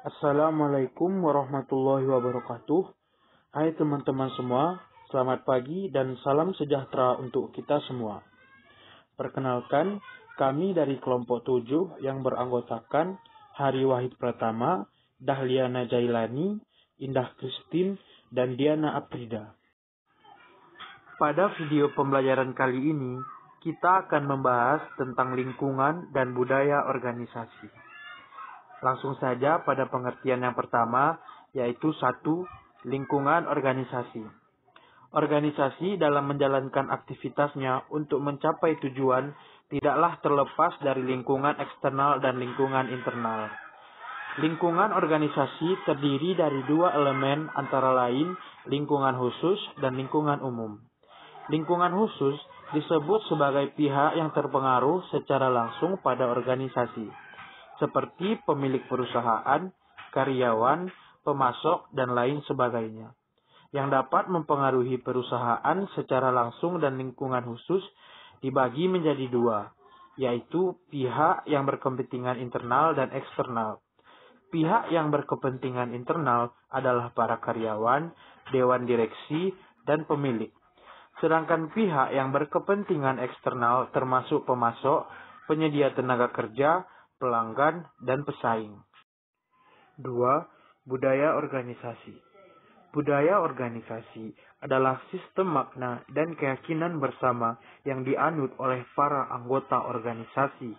Assalamualaikum warahmatullahi wabarakatuh. Hai teman-teman semua, selamat pagi dan salam sejahtera untuk kita semua. Perkenalkan, kami dari kelompok 7 yang beranggotakan Hari Wahid Pratama, Dahliana Jailani, Indah Christine, dan Diana Aprida. Pada video pembelajaran kali ini, kita akan membahas tentang lingkungan dan budaya organisasi. Langsung saja pada pengertian yang pertama, yaitu 1. Lingkungan organisasi. Organisasi dalam menjalankan aktivitasnya untuk mencapai tujuan tidaklah terlepas dari lingkungan eksternal dan lingkungan internal. Lingkungan organisasi terdiri dari 2 elemen antara lain lingkungan khusus dan lingkungan umum. Lingkungan khusus disebut sebagai pihak yang terpengaruh secara langsung pada organisasi, seperti pemilik perusahaan, karyawan, pemasok, dan lain sebagainya, yang dapat mempengaruhi perusahaan secara langsung. Dan lingkungan khusus dibagi menjadi 2, yaitu pihak yang berkepentingan internal dan eksternal. Pihak yang berkepentingan internal adalah para karyawan, dewan direksi, dan pemilik. Sedangkan pihak yang berkepentingan eksternal termasuk pemasok, penyedia tenaga kerja, pelanggan, dan pesaing. 2. Budaya organisasi. Budaya organisasi adalah sistem makna dan keyakinan bersama yang dianut oleh para anggota organisasi,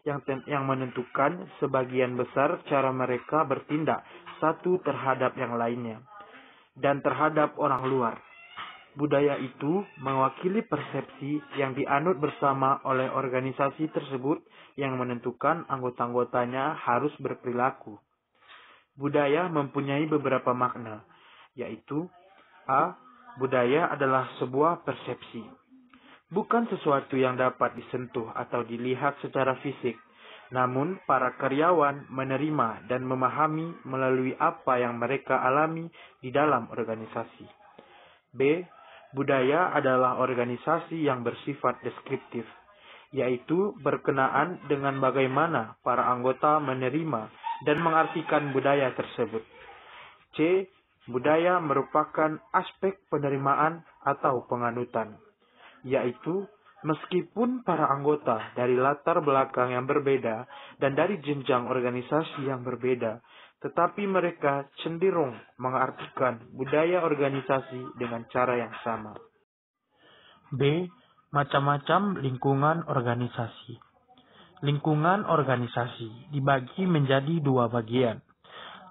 yang menentukan sebagian besar cara mereka bertindak satu terhadap yang lainnya, dan terhadap orang luar. Budaya itu mewakili persepsi yang dianut bersama oleh organisasi tersebut yang menentukan anggota-anggotanya harus berperilaku. Budaya mempunyai beberapa makna, yaitu A. Budaya adalah sebuah persepsi. Bukan sesuatu yang dapat disentuh atau dilihat secara fisik, namun para karyawan menerima dan memahami melalui apa yang mereka alami di dalam organisasi. B. Budaya adalah organisasi yang bersifat deskriptif, yaitu berkenaan dengan bagaimana para anggota menerima dan mengartikan budaya tersebut. C. Budaya merupakan aspek penerimaan atau penganutan, yaitu meskipun para anggota dari latar belakang yang berbeda dan dari jenjang organisasi yang berbeda, tetapi mereka cenderung mengartikan budaya organisasi dengan cara yang sama. B. Macam-macam lingkungan organisasi. Lingkungan organisasi dibagi menjadi 2 bagian.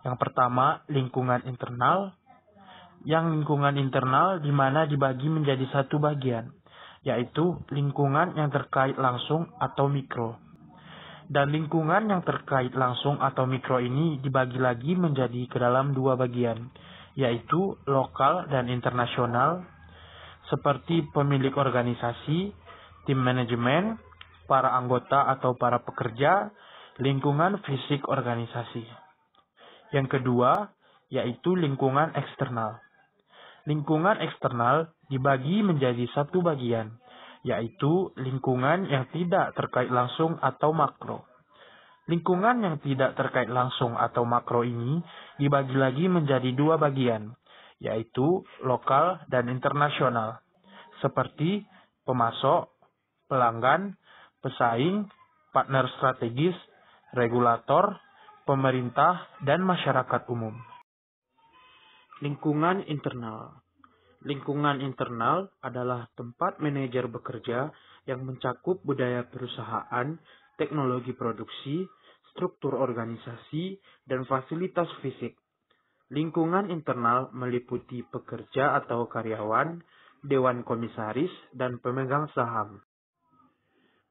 Yang pertama, lingkungan internal. Yang lingkungan internal di mana dibagi menjadi 1 bagian, yaitu lingkungan yang terkait langsung atau mikro. Dan lingkungan yang terkait langsung atau mikro ini dibagi lagi menjadi ke dalam 2 bagian, yaitu lokal dan internasional, seperti pemilik organisasi, tim manajemen, para anggota atau para pekerja, lingkungan fisik organisasi. Yang kedua, yaitu lingkungan eksternal. Lingkungan eksternal dibagi menjadi 1 bagian, yaitu lingkungan yang tidak terkait langsung atau makro. Lingkungan yang tidak terkait langsung atau makro ini dibagi lagi menjadi 2 bagian, yaitu lokal dan internasional, seperti pemasok, pelanggan, pesaing, partner strategis, regulator, pemerintah, dan masyarakat umum. Lingkungan internal. Lingkungan internal adalah tempat manajer bekerja yang mencakup budaya perusahaan, teknologi produksi, struktur organisasi, dan fasilitas fisik. Lingkungan internal meliputi pekerja atau karyawan, dewan komisaris, dan pemegang saham.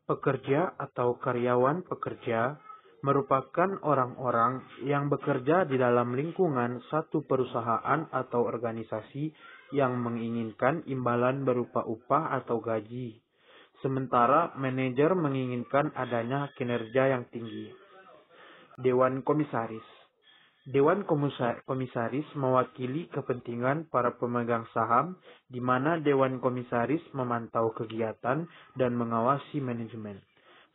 Pekerja atau karyawan pekerja merupakan orang-orang yang bekerja di dalam lingkungan satu perusahaan atau organisasi yang menginginkan imbalan berupa upah atau gaji, sementara manajer menginginkan adanya kinerja yang tinggi. Dewan komisaris. Dewan komisaris mewakili kepentingan para pemegang saham, di mana dewan komisaris memantau kegiatan dan mengawasi manajemen.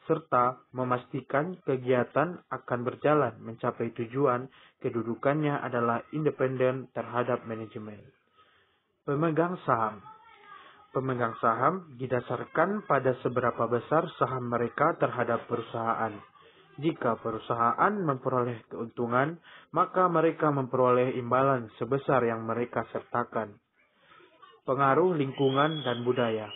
serta memastikan kegiatan akan berjalan mencapai tujuan. Kedudukannya adalah independen terhadap manajemen. Pemegang saham. Pemegang saham didasarkan pada seberapa besar saham mereka terhadap perusahaan. Jika perusahaan memperoleh keuntungan, maka mereka memperoleh imbalan sebesar yang mereka sertakan. Pengaruh lingkungan dan budaya.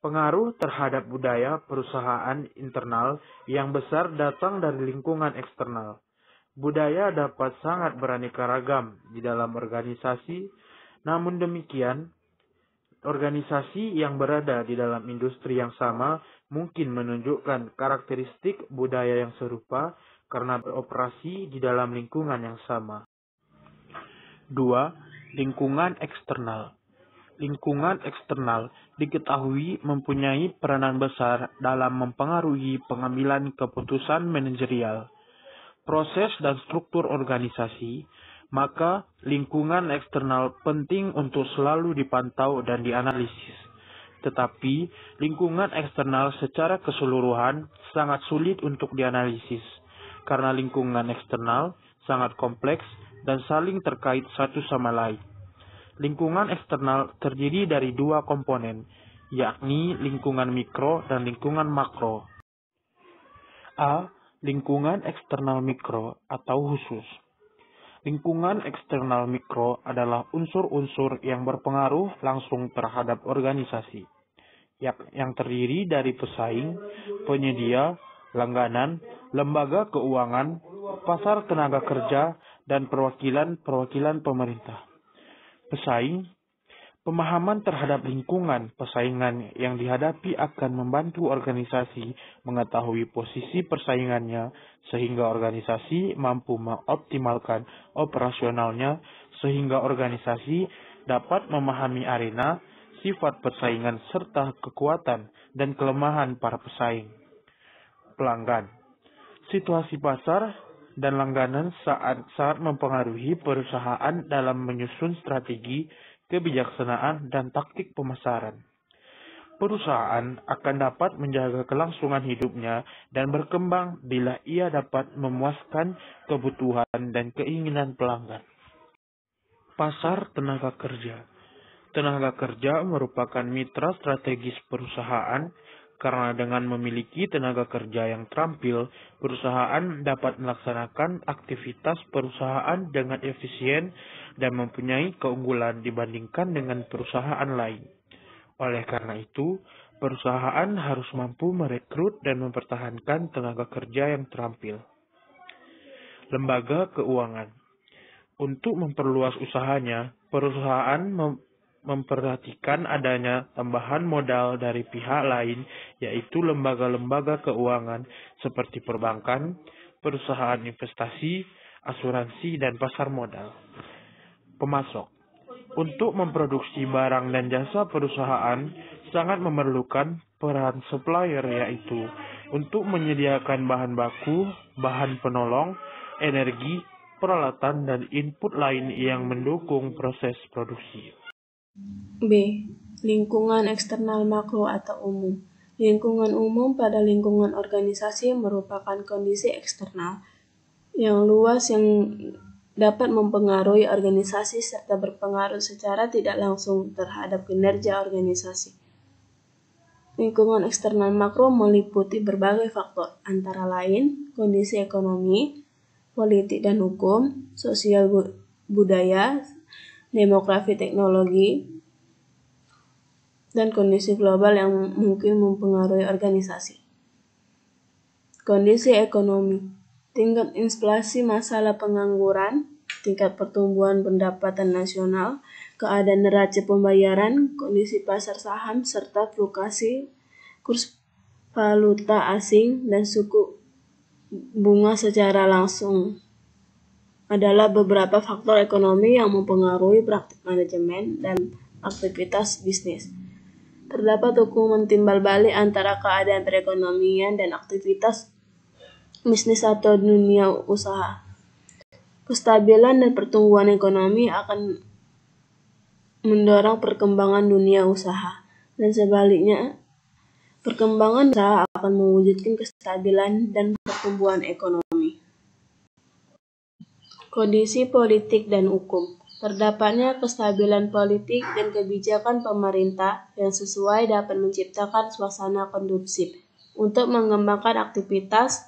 Pengaruh terhadap budaya perusahaan internal yang besar datang dari lingkungan eksternal. Budaya dapat sangat beraneka ragam di dalam organisasi, namun demikian, organisasi yang berada di dalam industri yang sama mungkin menunjukkan karakteristik budaya yang serupa karena beroperasi di dalam lingkungan yang sama. 2. Lingkungan eksternal. Lingkungan eksternal diketahui mempunyai peranan besar dalam mempengaruhi pengambilan keputusan manajerial, proses dan struktur organisasi. Maka lingkungan eksternal penting untuk selalu dipantau dan dianalisis. Tetapi lingkungan eksternal secara keseluruhan sangat sulit untuk dianalisis karena lingkungan eksternal sangat kompleks dan saling terkait satu sama lain. Lingkungan eksternal terdiri dari dua komponen, yakni lingkungan mikro dan lingkungan makro. A. Lingkungan eksternal mikro atau khusus. Lingkungan eksternal mikro adalah unsur-unsur yang berpengaruh langsung terhadap organisasi, yang terdiri dari pesaing, penyedia, langganan, lembaga keuangan, pasar tenaga kerja, dan perwakilan pemerintah. Pesaing. Pemahaman terhadap lingkungan persaingan yang dihadapi akan membantu organisasi mengetahui posisi persaingannya sehingga organisasi mampu mengoptimalkan operasionalnya sehingga organisasi dapat memahami arena, sifat persaingan serta kekuatan dan kelemahan para pesaing. Pelanggan. Situasi pasar dan langganan sangat mempengaruhi perusahaan dalam menyusun strategi, kebijaksanaan, dan taktik pemasaran. Perusahaan akan dapat menjaga kelangsungan hidupnya dan berkembang bila ia dapat memuaskan kebutuhan dan keinginan pelanggan. Pasar tenaga kerja. Tenaga kerja merupakan mitra strategis perusahaan karena dengan memiliki tenaga kerja yang terampil, perusahaan dapat melaksanakan aktivitas perusahaan dengan efisien dan mempunyai keunggulan dibandingkan dengan perusahaan lain. Oleh karena itu, perusahaan harus mampu merekrut dan mempertahankan tenaga kerja yang terampil. Lembaga keuangan. Untuk memperluas usahanya, perusahaan memperhatikan adanya tambahan modal dari pihak lain, yaitu lembaga-lembaga keuangan seperti perbankan, perusahaan investasi, asuransi, dan pasar modal. Pemasok. Untuk memproduksi barang dan jasa perusahaan sangat memerlukan peran supplier, yaitu untuk menyediakan bahan baku, bahan penolong, energi, peralatan, dan input lain yang mendukung proses produksi. B. Lingkungan eksternal makro atau umum. Lingkungan umum pada lingkungan organisasi merupakan kondisi eksternal yang luas yang dapat mempengaruhi organisasi serta berpengaruh secara tidak langsung terhadap kinerja organisasi. Lingkungan eksternal makro meliputi berbagai faktor, antara lain kondisi ekonomi, politik dan hukum, sosial budaya, demografi teknologi, dan kondisi global yang mungkin mempengaruhi organisasi. Kondisi ekonomi, tingkat inflasi, masalah pengangguran, tingkat pertumbuhan pendapatan nasional, keadaan neraca pembayaran, kondisi pasar saham, serta fluktuasi kurs valuta asing dan suku bunga secara langsung adalah beberapa faktor ekonomi yang mempengaruhi praktik manajemen dan aktivitas bisnis. Terdapat hubungan timbal balik antara keadaan perekonomian dan aktivitas bisnis atau dunia usaha. Kestabilan dan pertumbuhan ekonomi akan mendorong perkembangan dunia usaha, dan sebaliknya, perkembangan usaha akan mewujudkan kestabilan dan pertumbuhan ekonomi. Kondisi politik dan hukum. Terdapatnya kestabilan politik dan kebijakan pemerintah yang sesuai dapat menciptakan suasana kondusif untuk mengembangkan aktivitas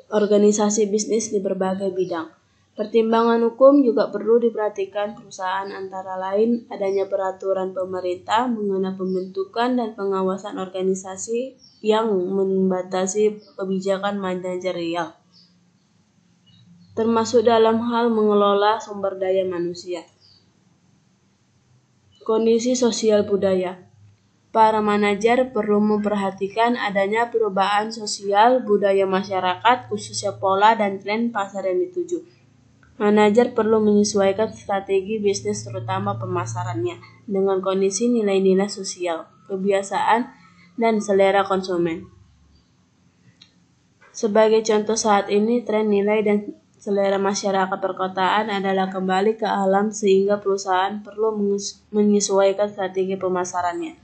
organisasi bisnis di berbagai bidang. Pertimbangan hukum juga perlu diperhatikan perusahaan, antara lain adanya peraturan pemerintah mengenai pembentukan dan pengawasan organisasi yang membatasi kebijakan manajerial, termasuk dalam hal mengelola sumber daya manusia. Kondisi sosial budaya. Para manajer perlu memperhatikan adanya perubahan sosial budaya masyarakat, khususnya pola dan tren pasar yang dituju. Manajer perlu menyesuaikan strategi bisnis, terutama pemasarannya, dengan kondisi nilai-nilai sosial, kebiasaan, dan selera konsumen. Sebagai contoh, saat ini tren nilai dan selera masyarakat perkotaan adalah kembali ke alam, sehingga perusahaan perlu menyesuaikan strategi pemasarannya.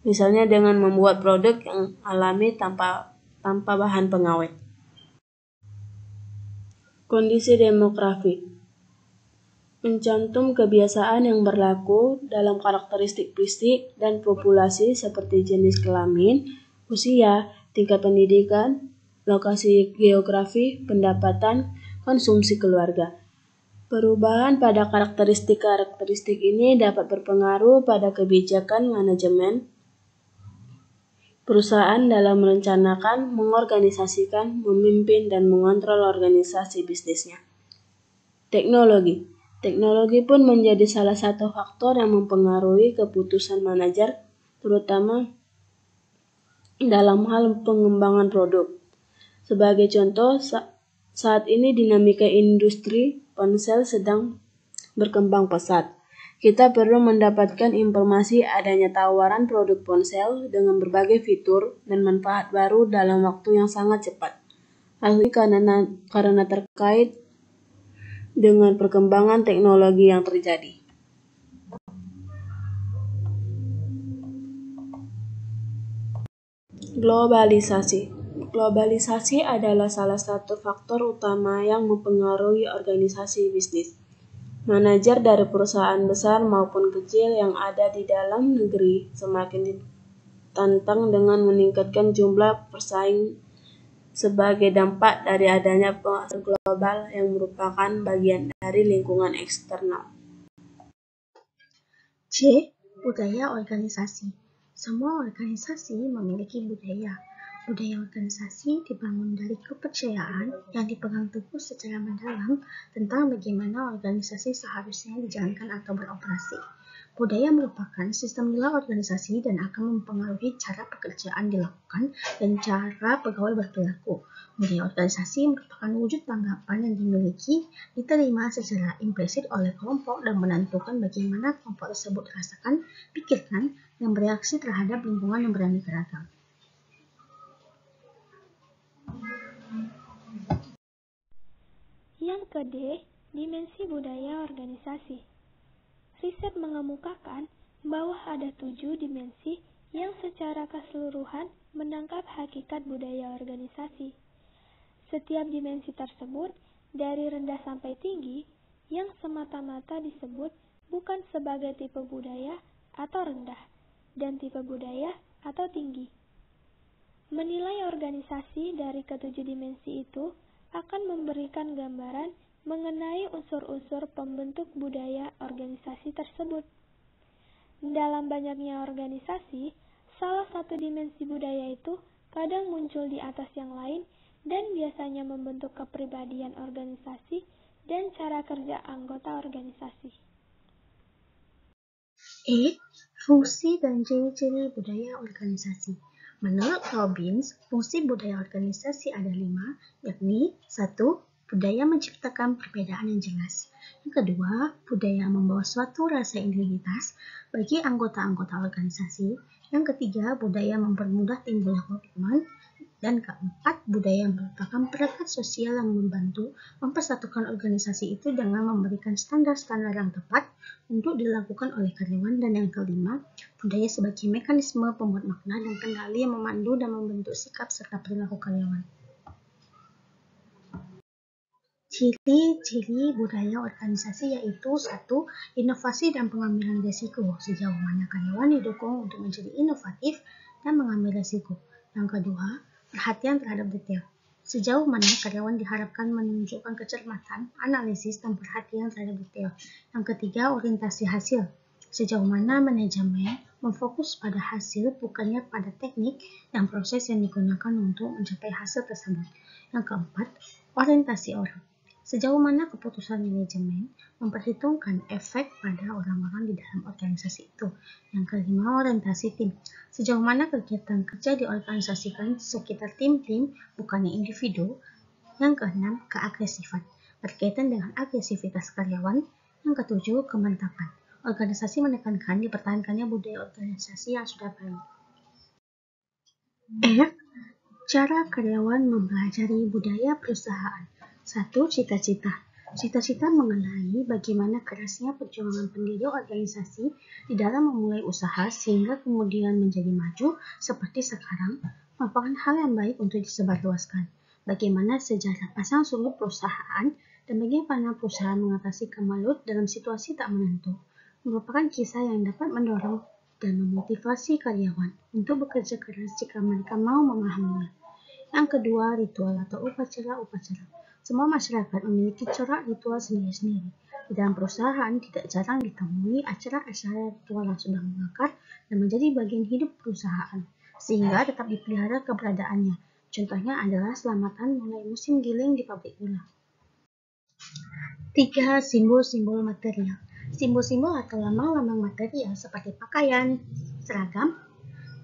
Misalnya dengan membuat produk yang alami tanpa bahan pengawet. Kondisi demografi. Mencantum kebiasaan yang berlaku dalam karakteristik fisik dan populasi seperti jenis kelamin, usia, tingkat pendidikan, lokasi geografi, pendapatan, konsumsi keluarga. Perubahan pada karakteristik ini dapat berpengaruh pada kebijakan manajemen perusahaan dalam merencanakan, mengorganisasikan, memimpin, dan mengontrol organisasi bisnisnya. Teknologi. Teknologi pun menjadi salah satu faktor yang mempengaruhi keputusan manajer, terutama dalam hal pengembangan produk. Sebagai contoh, saat ini dinamika industri ponsel sedang berkembang pesat. Kita perlu mendapatkan informasi adanya tawaran produk ponsel dengan berbagai fitur dan manfaat baru dalam waktu yang sangat cepat. Hal ini karena terkait dengan perkembangan teknologi yang terjadi. Globalisasi. Globalisasi adalah salah satu faktor utama yang mempengaruhi organisasi bisnis. Manajer dari perusahaan besar maupun kecil yang ada di dalam negeri semakin ditantang dengan meningkatkan jumlah pesaing sebagai dampak dari adanya pasar global yang merupakan bagian dari lingkungan eksternal. C. Budaya organisasi. Semua organisasi memiliki budaya. Budaya organisasi dibangun dari kepercayaan yang dipegang teguh secara mendalam tentang bagaimana organisasi seharusnya dijalankan atau beroperasi. Budaya merupakan sistem nilai organisasi dan akan mempengaruhi cara pekerjaan dilakukan dan cara pegawai berperilaku. Budaya organisasi merupakan wujud tanggapan yang dimiliki, diterima secara implisit oleh kelompok dan menentukan bagaimana kelompok tersebut rasakan, pikirkan, dan bereaksi terhadap lingkungan yang beraneka ragam. Yang ke-D, dimensi budaya organisasi. Riset mengemukakan bahwa ada 7 dimensi yang secara keseluruhan menangkap hakikat budaya organisasi. Setiap dimensi tersebut, dari rendah sampai tinggi, yang semata-mata disebut bukan sebagai tipe budaya atau rendah, dan tipe budaya atau tinggi. Menilai organisasi dari ke-7 dimensi itu akan memberikan gambaran mengenai unsur-unsur pembentuk budaya organisasi tersebut. Dalam banyaknya organisasi, salah satu dimensi budaya itu kadang muncul di atas yang lain dan biasanya membentuk kepribadian organisasi dan cara kerja anggota organisasi. E. Fungsi dan ciri-ciri budaya organisasi. Menurut Robbins, fungsi budaya organisasi ada 5, yakni 1. Budaya menciptakan perbedaan yang jelas. Yang kedua, budaya membawa suatu rasa identitas bagi anggota-anggota organisasi. Yang ketiga, budaya mempermudah timbulnya komitmen. Dan keempat, budaya merupakan perekat sosial yang membantu mempersatukan organisasi itu dengan memberikan standar-standar yang tepat untuk dilakukan oleh karyawan. Dan yang kelima, budaya sebagai mekanisme pembuat makna dan kendali yang memandu dan membentuk sikap serta perilaku karyawan. Ciri-ciri budaya organisasi yaitu 1. Inovasi dan pengambilan risiko. Sejauh mana karyawan didukung untuk menjadi inovatif dan mengambil risiko. Yang kedua, perhatian terhadap detail. Sejauh mana karyawan diharapkan menunjukkan kecermatan, analisis, dan perhatian terhadap detail. Yang ketiga, orientasi hasil. Sejauh mana manajemen memfokus pada hasil bukannya pada teknik dan proses yang digunakan untuk mencapai hasil tersebut. Yang keempat, orientasi orang. Sejauh mana keputusan manajemen memperhitungkan efek pada orang-orang di dalam organisasi itu. Yang kelima, orientasi tim. Sejauh mana kegiatan kerja diorganisasikan sekitar tim-tim, bukannya individu. Yang keenam, keagresifan. Berkaitan dengan agresivitas karyawan. Yang ketujuh, kemantapan. Organisasi menekankan dipertahankannya budaya organisasi yang sudah baik. Cara karyawan mempelajari budaya perusahaan. 1. Cita-cita. Cita-cita mengenai bagaimana kerasnya perjuangan pendiri organisasi di dalam memulai usaha sehingga kemudian menjadi maju seperti sekarang merupakan hal yang baik untuk disebarluaskan. Bagaimana sejarah pasang surut perusahaan dan bagaimana perusahaan mengatasi kemelut dalam situasi tak menentu merupakan kisah yang dapat mendorong dan memotivasi karyawan untuk bekerja keras jika mereka mau memahaminya. Yang kedua, ritual atau upacara-upacara. Semua masyarakat memiliki corak ritual sendiri-sendiri. Di dalam perusahaan tidak jarang ditemui acara-acara ritual yang sudah mengakar dan menjadi bagian hidup perusahaan, sehingga tetap dipelihara keberadaannya. Contohnya adalah selamatan mulai musim giling di pabrik gula. 3. Simbol-simbol material. Simbol-simbol atau lambang-lambang material seperti pakaian, seragam,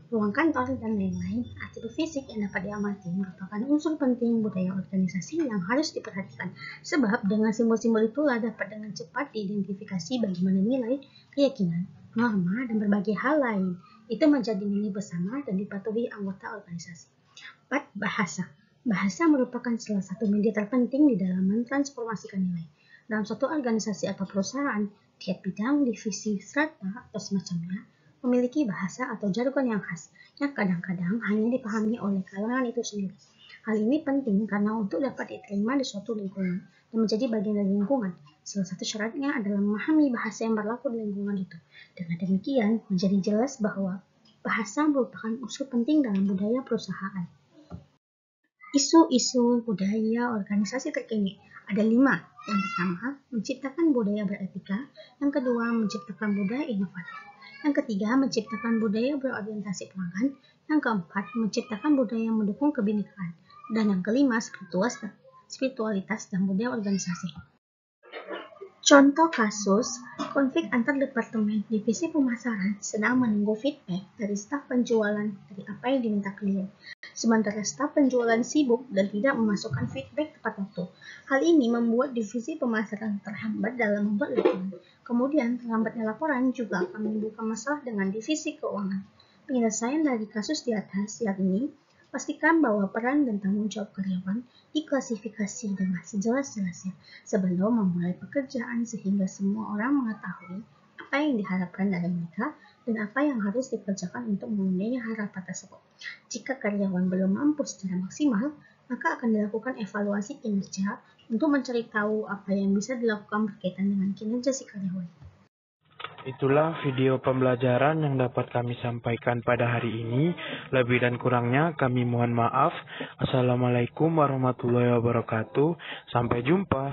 ruang kantor, dan lain-lain, atribut fisik yang dapat diamati merupakan unsur penting budaya organisasi yang harus diperhatikan. Sebab dengan simbol-simbol itulah dapat dengan cepat diidentifikasi bagaimana nilai, keyakinan, norma, dan berbagai hal lain itu menjadi nilai bersama dan dipatuhi anggota organisasi. 4. Bahasa. Bahasa merupakan salah satu media terpenting di dalam mentransformasikan nilai. Dalam suatu organisasi atau perusahaan, tiap bidang, divisi, strata, atau semacamnya memiliki bahasa atau jargon yang khas, yang kadang-kadang hanya dipahami oleh kalangan itu sendiri. Hal ini penting karena untuk dapat diterima di suatu lingkungan dan menjadi bagian dari lingkungan, salah satu syaratnya adalah memahami bahasa yang berlaku di lingkungan itu. Dengan demikian, menjadi jelas bahwa bahasa merupakan unsur penting dalam budaya perusahaan. Isu-isu budaya organisasi terkini ada 5. Yang pertama, menciptakan budaya beretika. Yang kedua, menciptakan budaya inovatif. Yang ketiga, menciptakan budaya berorientasi pelanggan. Yang keempat, menciptakan budaya yang mendukung kebinekaan. Dan yang kelima, spiritualitas dan budaya organisasi. Contoh kasus, konflik antar departemen divisi pemasaran sedang menunggu feedback dari staf penjualan dari apa yang diminta klien. Sementara staf penjualan sibuk dan tidak memasukkan feedback tepat waktu. Hal ini membuat divisi pemasaran terhambat dalam membuat laporan. Kemudian, terlambatnya laporan juga akan menimbulkan masalah dengan divisi keuangan. Penyelesaian dari kasus di atas, yakni pastikan bahwa peran dan tanggung jawab karyawan diklasifikasi dengan sejelas-jelasnya sebelum memulai pekerjaan sehingga semua orang mengetahui apa yang diharapkan dari mereka dan apa yang harus dikerjakan untuk memenuhi harapan tersebut. Jika karyawan belum mampu secara maksimal, maka akan dilakukan evaluasi kinerja untuk mencari tahu apa yang bisa dilakukan berkaitan dengan kinerja si karyawan. Itulah video pembelajaran yang dapat kami sampaikan pada hari ini. Lebih dan kurangnya kami mohon maaf. Assalamualaikum warahmatullahi wabarakatuh. Sampai jumpa.